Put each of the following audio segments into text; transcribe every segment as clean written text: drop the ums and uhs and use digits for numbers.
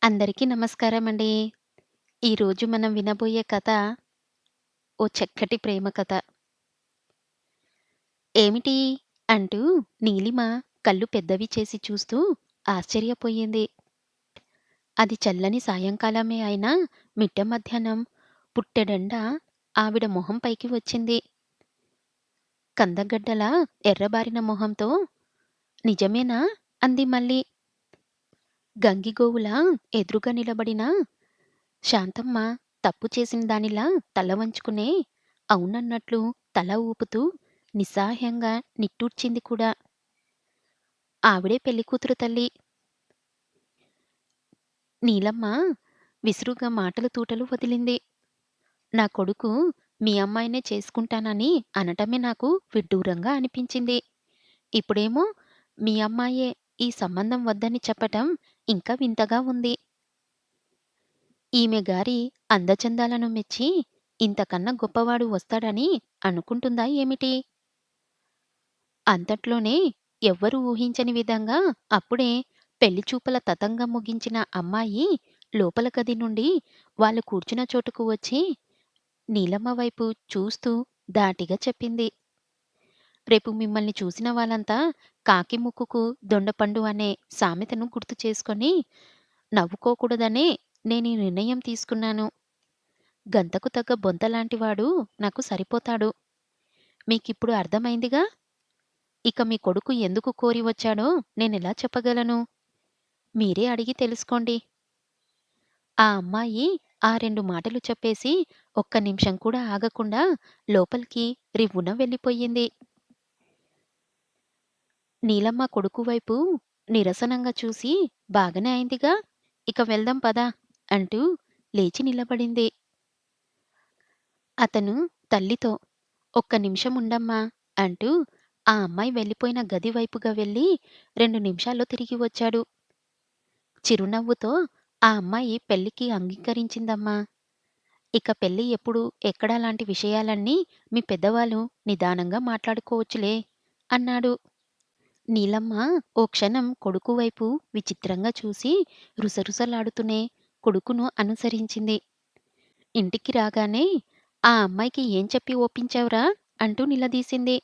అందరికీ నమస్కారమండి. ఈరోజు మనం వినబోయే కథ ఓ చక్కటి ప్రేమ కథ. "ఏమిటి?" అంటూ నీలిమ కళ్ళు పెద్దవి చేసి చూస్తూ ఆశ్చర్యపోయింది. అది చల్లని సాయంకాలమే అయినా మిట్ట మధ్యాహ్నం పుట్టెడండ ఆవిడ మొహం పైకి వచ్చింది. కందగడ్డలా ఎర్రబారిన మొహంతో. "నిజమేనా?" అంది మళ్ళీ. గంగిగోవులా ఎదురుగా నిలబడిన శాంతమ్మ తప్పు చేసిన దానిలా తల వంచుకునే అవునన్నట్లు తల ఊపుతూ నిస్సహాయంగా నిట్టూర్చింది కూడా. ఆవిడే పెళ్ళికూతురు తల్లి. నీలమ్మ విసురుగా మాటలు తూటలు వదిలింది. నా కొడుకు మీ అమ్మాయినే చేసుకుంటానని అనటమే నాకు విడ్డూరంగా అనిపించింది. ఇప్పుడేమో మీ అమ్మాయే ఈ సంబంధం వద్దని చెప్పటం ఇంకా వింతగా ఉంది. ఈమె గారి అందచందాలను మెచ్చి ఇంతకన్నా గొప్పవాడు వస్తాడని అనుకుంటుందా ఏమిటి? అంతట్లోనే ఎవ్వరూ ఊహించని విధంగా అప్పుడే పెళ్లిచూపుల తతంగం ముగించిన అమ్మాయి లోపల గది నుండి వాళ్ళు కూర్చున్న చోటుకు వచ్చి నీలమ్మ వైపు చూస్తూ ధాటిగా చెప్పింది. రేపు మిమ్మల్ని చూసిన వాళ్ళంతా కాకి ముక్కుకు దొండపండు అనే సామెతను గుర్తు చేసుకొని నవ్వుకోకూడదనే నేనీ నిర్ణయం తీసుకున్నాను. గంతకు తగ్గ బొంతలాంటివాడు నాకు సరిపోతాడు. మీకిప్పుడు అర్థమైందిగా? ఇక మీ కొడుకు ఎందుకు కోరి వచ్చాడో నేనెలా చెప్పగలను? మీరే అడిగి తెలుసుకోండి. ఆ అమ్మాయి ఆ 2 మాటలు చెప్పేసి ఒక్క నిమిషం కూడా ఆగకుండా లోపలికి రివ్వున వెళ్ళిపోయింది. నీలమ్మ కొడుకు వైపు నిరసనంగా చూసి బాగానే అయిందిగా, ఇక వెళ్దాం పద అంటూ లేచి నిలబడింది. అతను తల్లితో ఒక్క నిమిషం ఉండమ్మా అంటూ ఆ అమ్మాయి వెళ్ళిపోయిన గది వైపుగా వెళ్ళి 2 నిమిషాల్లో తిరిగి వచ్చాడు. చిరునవ్వుతో ఆ అమ్మాయి పెళ్ళికి అంగీకరించిందమ్మా. ఇక పెళ్లి ఎప్పుడు, ఎక్కడ లాంటి విషయాలన్నీ మీ పెద్దవాళ్ళు నిదానంగా మాట్లాడుకోవచ్చులే అన్నాడు. నీలమ్మ ఓ క్షణం కొడుకు వైపు విచిత్రంగా చూసి రుసరుసలాడుతూనే కొడుకును అనుసరించింది. ఇంటికి రాగానే ఆ అమ్మాయికి ఏం చెప్పి ఒప్పించావురా అంటూ నిలదీసింది.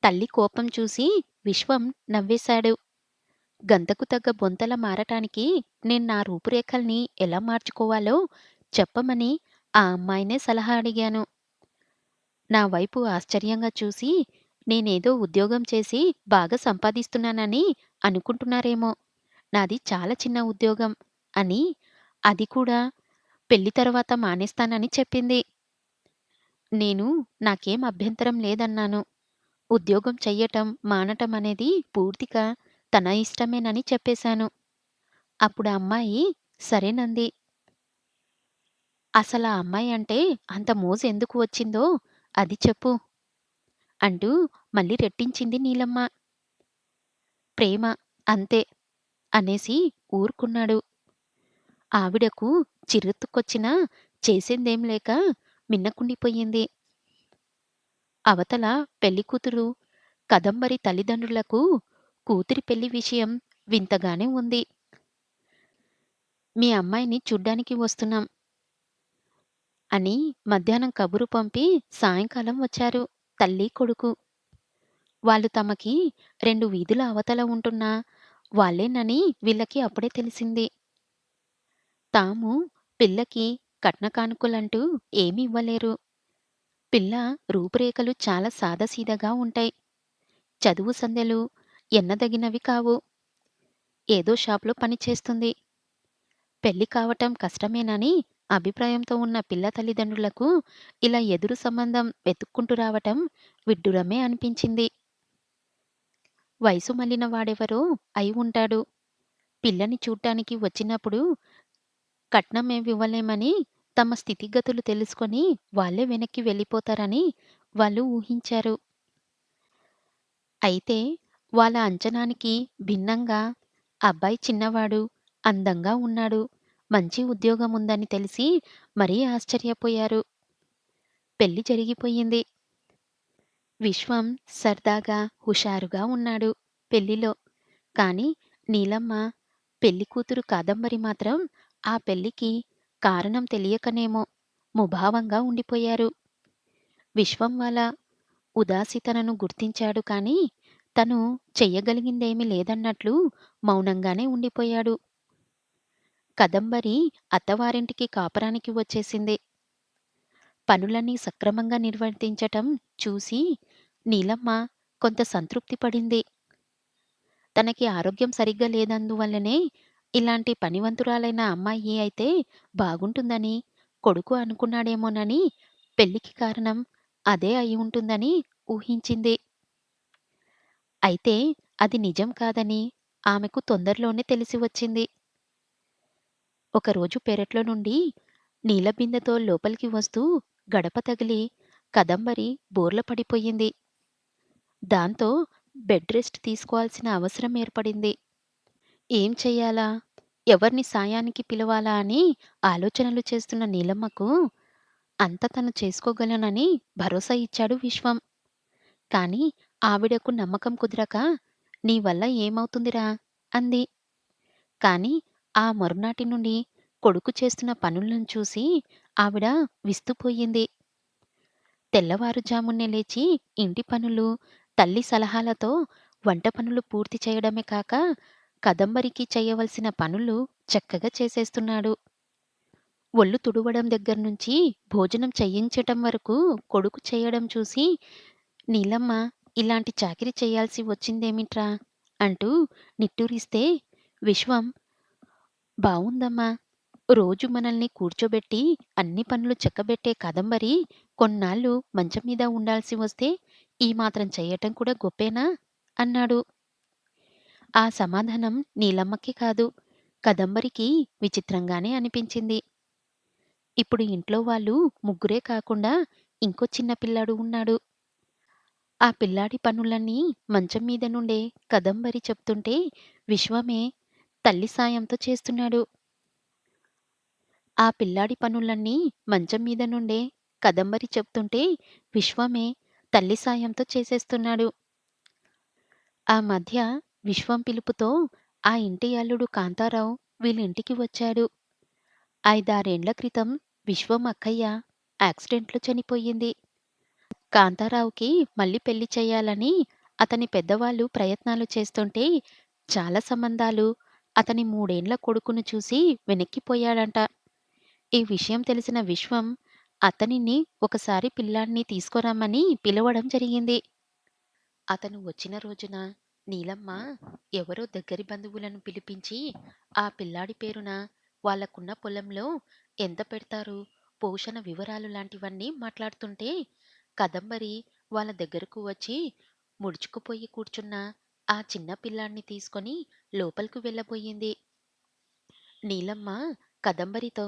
తల్లి కోపం చూసి విశ్వం నవ్వేశాడు. గంతకు తగ్గ బొంతల మారటానికి నేను నా రూపురేఖల్ని ఎలా మార్చుకోవాలో చెప్పమని ఆ అమ్మాయినే సలహా అడిగాను. నా వైపు ఆశ్చర్యంగా చూసి నేనేదో ఉద్యోగం చేసి బాగా సంపాదిస్తున్నానని అనుకుంటున్నారేమో. నాది చాలా చిన్న ఉద్యోగం అని, అది కూడా పెళ్లి తర్వాత మానేస్తానని చెప్పింది. నేను నాకేం అభ్యంతరం లేదన్నాను. ఉద్యోగం చెయ్యటం, మానటం అనేది పూర్తిగా తన ఇష్టమేనని చెప్పేశాను. అప్పుడు ఆ అమ్మాయి సరేనంది. అసలా అమ్మాయి అంటే అంత మోజు ఎందుకు వచ్చిందో అది చెప్పు అంటూ మళ్ళీ రెట్టించింది నీలమ్మ. ప్రేమ అంతే అనేసి ఊరుకున్నాడు. ఆవిడకు చిర్రెత్తుకొచ్చినా చేసేందేం లేక మిన్నకుండిపోయింది. అవతల పెళ్ళికూతురు కదంబరి తల్లిదండ్రులకు కూతురి పెళ్లి విషయం వింతగానే ఉంది. మీ అమ్మాయిని చూడ్డానికి వస్తున్నాం అని మధ్యాహ్నం కబురు పంపి సాయంకాలం వచ్చారు తల్లి, కొడుకు. వాళ్ళు తమకి 2 వీధుల అవతల ఉంటున్న వాళ్ళేనని వీళ్ళకి అప్పుడే తెలిసింది. తాము పిల్లకి కట్న కానుకలంటూ ఏమీ ఇవ్వలేరు. పిల్ల రూపురేఖలు చాలా సాదాసీదాగా ఉంటాయి. చదువు సంధ్యలు ఎన్నదగినవి కావు. ఏదో షాప్‌లో పని చేస్తుంది. పెళ్లి కావటం కష్టమేనని అభిప్రాయంతో ఉన్న పిల్ల తల్లిదండ్రులకు ఇలా ఎదురు సంబంధం వెతుక్కుంటూ రావటం విడ్డూరమే అనిపించింది. వయసు మళ్ళిన వాడెవరో అయి ఉంటాడు. పిల్లని చూడ్డానికి వచ్చినప్పుడు కట్నమేమివ్వలేమని తమ స్థితిగతులు తెలుసుకొని వాళ్ళే వెనక్కి వెళ్ళిపోతారని వాళ్ళు ఊహించారు. అయితే వాళ్ళ అంచనానికి భిన్నంగా అబ్బాయి చిన్నవాడు, అందంగా ఉన్నాడు, మంచి ఉద్యోగముందని తెలిసి మరీ ఆశ్చర్యపోయారు. పెళ్లి జరిగిపోయింది. విశ్వం సరదాగా, హుషారుగా ఉన్నాడు పెళ్లిలో. కాని నీలమ్మ పెళ్లి కూతురు కాదంబరి మాత్రం ఆ పెళ్లికి కారణం తెలియకనేమో ముభావంగా ఉండిపోయారు. విశ్వం వాళ్ళ ఉదాసీతనను గుర్తించాడు కానీ, తను చెయ్యగలిగిందేమీ లేదన్నట్లు మౌనంగానే ఉండిపోయాడు. కదంబరి అత్తవారింటికి కాపరానికి వచ్చేసింది. పనులన్నీ సక్రమంగా నిర్వర్తించటం చూసి నీలమ్మ కొంత సంతృప్తి పడింది. తనకి ఆరోగ్యం సరిగ్గా లేనందువల్లనే ఇలాంటి పనివంతురాలైన అమ్మాయి అయితే బాగుంటుందని కొడుకు అనుకున్నాడేమోనని పెళ్ళికి కారణం అదే అయి ఉంటుందని ఊహించింది. అయితే అది నిజం కాదని ఆమెకు తొందరలోనే తెలిసి వచ్చింది. ఒకరోజు పెరట్లో నుండి నీళ్ల బిందెతో లోపలికి వస్తూ గడప తగిలి కదంబరి బోర్ల పడిపోయింది. దాంతో బెడ్ రెస్ట్ తీసుకోవాల్సిన అవసరం ఏర్పడింది. ఏం చెయ్యాలా? ఎవర్ని సాయానికి పిలవాలా అని ఆలోచనలు చేస్తున్న నీలమ్మకు అంత తను చేసుకోగలనని భరోసా ఇచ్చాడు విశ్వం. కాని ఆవిడకు నమ్మకం కుదరక నీ వల్ల ఏమవుతుందిరా అంది. కాని ఆ మరునాటి నుండి కొడుకు చేస్తున్న పనులను చూసి ఆవిడ విస్తుపోయింది. తెల్లవారుజామునే లేచి ఇంటి పనులు, తల్లి సలహాలతో వంట పనులు పూర్తి చేయడమే కాక, కదంబరికి చేయవలసిన పనులు చక్కగా చేసేస్తున్నాడు. ఒళ్ళు తుడవడం దగ్గర్నుంచి భోజనం చెయ్యించటం వరకు కొడుకు చేయడం చూసి, నీలమ్మ ఇలాంటి చాకిరీ చేయాల్సి వచ్చిందేమిట్రా అంటూ నిట్టూరిస్తే, విశ్వం బావుందమ్మా! రోజు మనల్ని కూర్చోబెట్టి అన్ని పనులు చక్కబెట్టే కాదంబరి కొన్నాళ్ళు మంచం మీద ఉండాల్సి వస్తే ఈ మాత్రం చెయ్యటం కూడా గొప్పేనా? అన్నాడు. ఆ సమాధానం నీలమ్మకి కాదు, కదంబరికి విచిత్రంగానే అనిపించింది. ఇప్పుడు ఇంట్లో వాళ్ళు ముగ్గురే కాకుండా ఇంకో చిన్న పిల్లాడు ఉన్నాడు. ఆ పిల్లాడి పనులన్నీ మంచం మీద నుండే కదంబరి చెప్తుంటే విశ్వమే తల్లి సాయంతో చేస్తున్నాడు. ఆ పిల్లాడి పనులన్నీ మంచం మీద నుండే కదంబరి చెప్తుంటే విశ్వమే తల్లి సాయంతో చేసేస్తున్నాడు. ఆ మధ్య విశ్వం పిలుపుతో ఆ ఇంటి అల్లుడు కాంతారావు వీళ్ళింటికి వచ్చాడు. 5, 6 ఏండ్ల క్రితం విశ్వం అక్కయ్య యాక్సిడెంట్లో చనిపోయింది. కాంతారావుకి మళ్ళీ పెళ్లి చెయ్యాలని అతని పెద్దవాళ్ళు ప్రయత్నాలు చేస్తుంటే చాలా సంబంధాలు అతని 3 ఏండ్ల కొడుకును చూసి వెనక్కిపోయాడంట. ఈ విషయం తెలిసిన విశ్వం అతనిని ఒకసారి పిల్లాడిని తీసుకురమ్మని పిలవడం జరిగింది. అతను వచ్చిన రోజున నీలమ్మ ఎవరో దగ్గరి బంధువులను పిలిపించి ఆ పిల్లాడి పేరున వాళ్ళకున్న పొలంలో ఎంత పెడతారు, పోషణ వివరాలు లాంటివన్నీ మాట్లాడుతుంటే కదంబరి వాళ్ళ దగ్గరకు వచ్చి ముడుచుకుపోయి కూర్చున్న ఆ చిన్న పిల్లాడిని తీసుకొని లోపలికి వెళ్ళబోయింది. నీలమ్మ కదంబరితో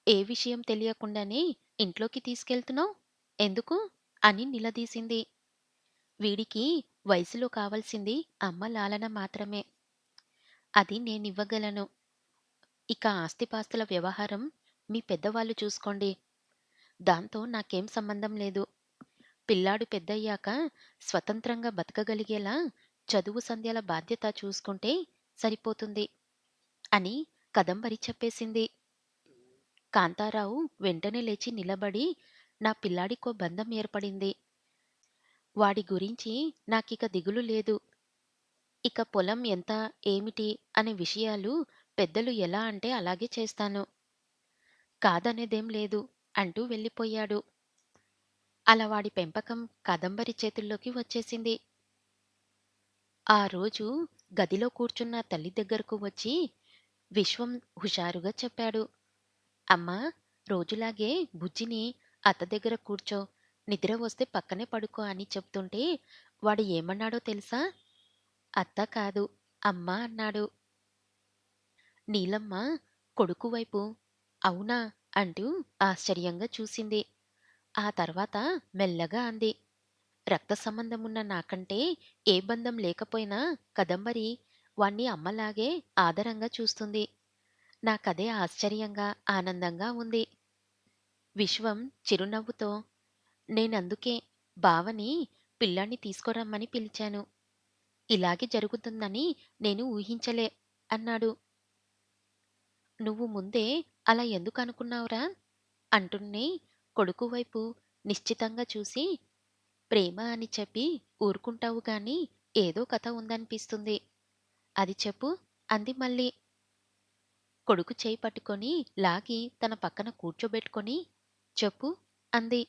ఏ విషయం తెలియకుండానే ఇంట్లోకి తీసుకెళ్తున్నావు? ఎందుకు? అని నిలదీసింది. వీడికి వయసులో కావలసింది అమ్మ లాలన మాత్రమే. అది నేనివ్వగలను. ఇక ఆస్తిపాస్తుల వ్యవహారం మీ పెద్దవాళ్ళు చూసుకోండి. దాంతో నాకేం సంబంధం లేదు. పిల్లాడు పెద్దయ్యాక స్వతంత్రంగా బతకగలిగేలా చదువు సంధ్యల బాధ్యత చూసుకుంటే సరిపోతుంది అని కదంబరి చెప్పేసింది. కాంతారావు వెంటనే లేచి నిలబడి నా పిల్లాడికో బంధం ఏర్పడింది. వాడి గురించి నాకిక దిగులు లేదు. ఇక పొలం ఎంత, ఏమిటి అనే విషయాలు పెద్దలు ఎలా అంటే అలాగే చేస్తాను. కాదనేదేం లేదు అంటూ వెళ్ళిపోయాడు. అలా వాడి పెంపకం కాదంబరి చేతుల్లోకి వచ్చేసింది. ఆ రోజు గదిలో కూర్చున్న తల్లి దగ్గరకు వచ్చి విశ్వం హుషారుగా చెప్పాడు. అమ్మా! రోజులాగే బుజ్జిని అత్త దగ్గర కూర్చో, నిద్ర వస్తే పక్కనే పడుకో అని చెప్తుంటే వాడు ఏమన్నాడో తెలుసా? అత్త కాదు, అమ్మ అన్నాడు. నీలమ్మ కొడుకు వైపు అవునా అంటూ ఆశ్చర్యంగా చూసింది. ఆ తర్వాత మెల్లగా అంది. రక్త సంబంధమున్న నాకంటే ఏ బంధం లేకపోయినా కదంబరి వాణ్ణి అమ్మలాగే ఆదరంగా చూస్తుంది. నాకదే ఆశ్చర్యంగా, ఆనందంగా ఉంది. విశ్వం చిరునవ్వుతో నేనందుకే బావని పిల్లాణ్ణి తీసుకురమ్మని పిలిచాను. ఇలాగే జరుగుతుందని నేను ఊహించలే అన్నాడు. నువ్వు ముందే అలా ఎందుకనుకున్నావురా? అంటూనే కొడుకు వైపు నిశ్చితంగా చూసి, ప్రేమ అని చెప్పి ఊరుకుంటావు గాని ఏదో కథ ఉందనిపిస్తుంది. అది చెప్పు అంది మళ్ళీ. కొడుకు చేయి పట్టుకొని లాగి తన పక్కన కూర్చోబెట్టుకొని, చెప్పు అంది.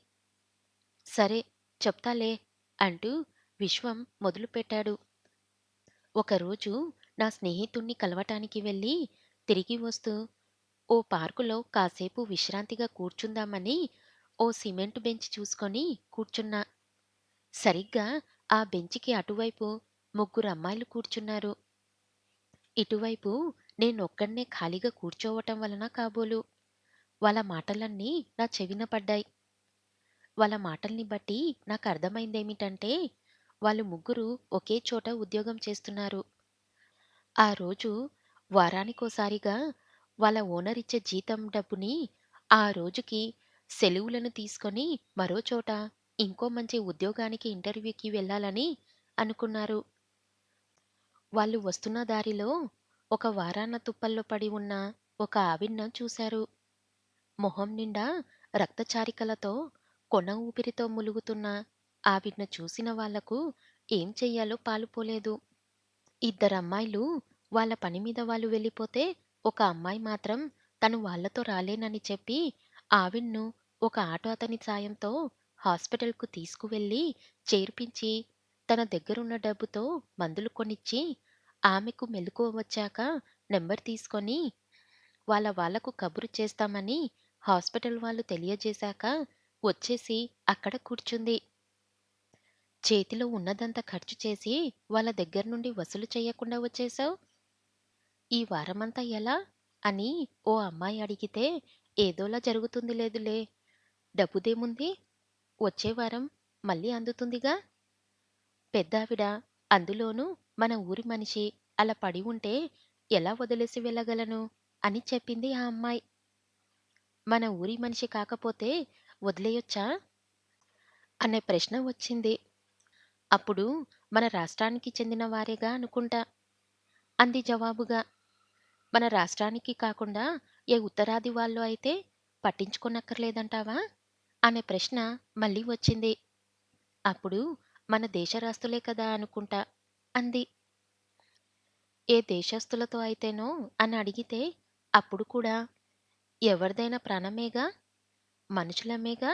సరే చెప్తాలే అంటూ విశ్వం మొదలుపెట్టాడు. ఒకరోజు నా స్నేహితుణ్ణి కలవటానికి వెళ్ళి తిరిగి వస్తూ ఓ పార్కులో కాసేపు విశ్రాంతిగా కూర్చుందామని ఓ సిమెంట్ బెంచ్ చూసుకొని కూర్చున్నా. సరిగ్గా ఆ బెంచికి అటువైపు ముగ్గురు అమ్మాయిలు కూర్చున్నారు. ఇటువైపు నేనొక్కడినే ఖాళీగా కూర్చోవటం వలన కాబోలు వాళ్ళ మాటలన్నీ నా చెవిన పడ్డాయి. వాళ్ళ మాటల్ని బట్టి నాకర్థమైందేమిటంటే, వాళ్ళు ముగ్గురు ఒకే చోట ఉద్యోగం చేస్తున్నారు. ఆ రోజు వారానికోసారిగా వాళ్ళ ఓనర్ ఇచ్చే జీతం డబ్బుని ఆ రోజుకి సెలవులను తీసుకొని మరో చోట ఇంకో మంచి ఉద్యోగానికి ఇంటర్వ్యూకి వెళ్ళాలని అనుకున్నారు. వాళ్ళు వస్తున్న దారిలో ఒక వారాన తుప్పల్లో పడి ఉన్న ఒక ఆవిడను చూశారు. మొహం నిండా రక్తచారికలతో కొన ఊపిరితో ములుగుతున్న ఆవిడ్ని చూసిన వాళ్లకు ఏం చెయ్యాలో పాలుపోలేదు. ఇద్దరమ్మాయిలు వాళ్ళ పని మీద వాళ్ళు వెళ్ళిపోతే, ఒక అమ్మాయి మాత్రం తను వాళ్ళతో రాలేనని చెప్పి, ఆవిడ్ను ఒక ఆటో అతని సాయంతో హాస్పిటల్‌కు తీసుకువెళ్ళి చేర్పించి, తన దగ్గరున్న డబ్బుతో మందులు కొనిచ్చి, ఆమెకు మెలకువ వచ్చాక నంబర్ తీసుకొని, వాళ్ళకు కబురు చేస్తామని హాస్పిటల్ వాళ్ళు తెలియజేశాక వచ్చేసి అక్కడ కూర్చుంది. చేతిలో ఉన్నదంతా ఖర్చు చేసి వాళ్ళ దగ్గర్నుండి వసూలు చెయ్యకుండా వచ్చేశావు. ఈ వారమంతా ఎలా? అని ఓ అమ్మాయి అడిగితే, ఏదోలా జరుగుతుంది లేదులే. డబ్బుదేముంది? వచ్చే వారం మళ్ళీ అందుతుందిగా. పెద్దావిడ, అందులోనూ మన ఊరి మనిషి అలా పడి ఉంటే ఎలా వదిలేసి వెళ్ళగలను? అని చెప్పింది ఆ అమ్మాయి. మన ఊరి మనిషి కాకపోతే వదిలేయొచ్చా? అనే ప్రశ్న వచ్చింది. అప్పుడు మన రాష్ట్రానికి చెందిన వారేగా అనుకుంటా అంది జవాబుగా. మన రాష్ట్రానికి కాకుండా ఏ ఉత్తరాది వాళ్ళు అయితే పట్టించుకోనక్కర్లేదంటావా? అనే ప్రశ్న మళ్ళీ వచ్చింది. అప్పుడు మన దేశరాస్తులే కదా అనుకుంటా అంది. ఏ దేశస్థులతో అయితేనో అని అడిగితే అప్పుడు కూడా ఎవరిదైనా ప్రాణమేగా, మనుషులమేగా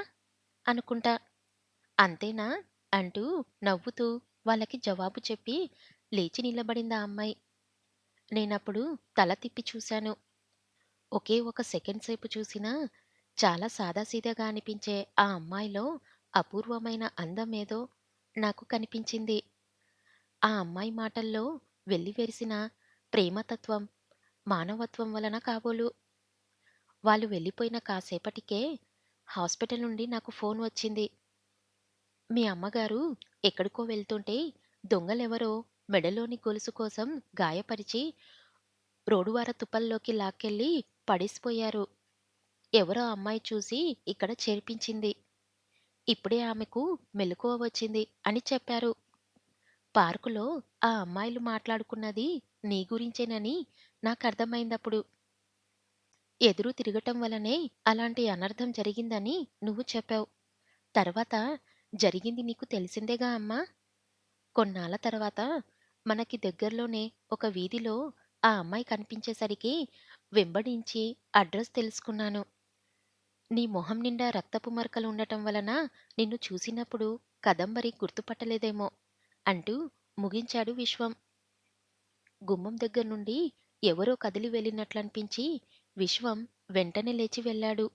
అనుకుంటా. అంతేనా? అంటూ నవ్వుతూ వాళ్ళకి జవాబు చెప్పి లేచి నిలబడిందా అమ్మాయి. నేనప్పుడు తల తిప్పి చూశాను. ఒకే ఒక సెకండ్ సేపు చూసినా చాలా సాదాసీదాగా అనిపించే ఆ అమ్మాయిలో అపూర్వమైన అందమేదో నాకు కనిపించింది. ఆ అమ్మాయి మాటల్లో వెల్లివిరిసిన ప్రేమతత్వం, మానవత్వం వలన కాబోలు వాళ్ళు వెళ్ళిపోయిన కాసేపటికే హాస్పిటల్ నుండి నాకు ఫోన్ వచ్చింది. మీ అమ్మగారు ఎక్కడికో వెళ్తుంటే దొంగలెవరో మెడలోని గొలుసు కోసం గాయపరిచి రోడ్డువార తుప్పల్లోకి లాక్కెళ్ళి పడేసిపోయారు. ఎవరో అమ్మాయి చూసి ఇక్కడ చేర్పించింది. ఇప్పుడే ఆమెకు మెలకువ వచ్చింది అని చెప్పారు. పార్కులో ఆ అమ్మాయిలు మాట్లాడుకున్నది నీ గురించేనని నాకర్థమైందప్పుడు. ఎదురు తిరగటం వలనే అలాంటి అనర్థం జరిగిందని నువ్వు చెప్పావు. తర్వాత జరిగింది నీకు తెలిసిందేగా అమ్మా! కొన్నాళ్ళ తర్వాత మనకి దగ్గరలోనే ఒక వీధిలో ఆ అమ్మాయి కనిపించేసరికి వెంబడించి అడ్రస్ తెలుసుకున్నాను. నీ మొహం నిండా రక్తపు మరకలు ఉండటం వలన నిన్ను చూసినప్పుడు కదంబరి గుర్తుపట్టలేదేమో అంటూ ముగించాడు విశ్వం. గుమ్మం దగ్గర నుండి ఎవరో కదిలి వెళ్ళినట్లనిపించి విశ్వం వెంటనే లేచి వెళ్ళాడు.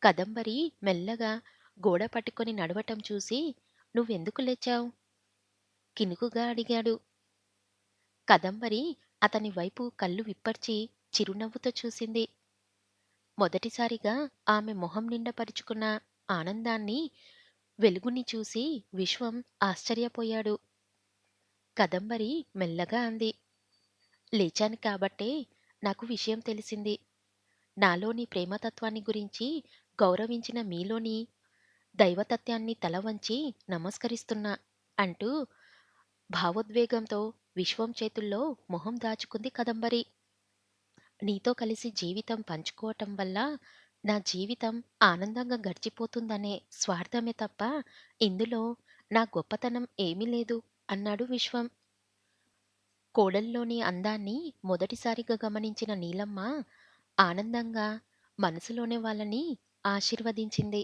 కదంబరి మెల్లగా గోడ పట్టుకొని నడవటం చూసి నువ్వెందుకు లేచావు? కినుకుగా అడిగాడు. కదంబరి అతని వైపు కళ్ళు విప్పర్చి చిరునవ్వుతో చూసింది. మొదటిసారిగా ఆమె మొహం నిండా పరుచుకున్న ఆనందాన్ని, వెలుగుని చూసి విశ్వం ఆశ్చర్యపోయాడు. కదంబరి మెల్లగా అంది. లేచాను కాబట్టే నాకు విషయం తెలిసింది. నాలోని ప్రేమతత్వాన్ని గురించి గౌరవించిన మీలోని దైవతత్యాన్ని తల వంచి నమస్కరిస్తున్నా అంటూ భావోద్వేగంతో విశ్వం చేతుల్లో మొహం దాచుకుంది కదంబరి. నీతో కలిసి జీవితం పంచుకోవటం వల్ల నా జీవితం ఆనందంగా గడిచిపోతుందనే స్వార్థమే తప్ప ఇందులో నా గొప్పతనం ఏమీ లేదు అన్నాడు విశ్వం. కోడల్లోని అందాన్ని మొదటిసారిగా గమనించిన నీలమ్మ ఆనందంగా మనసులోనే వాళ్ళని ఆశీర్వదించింది.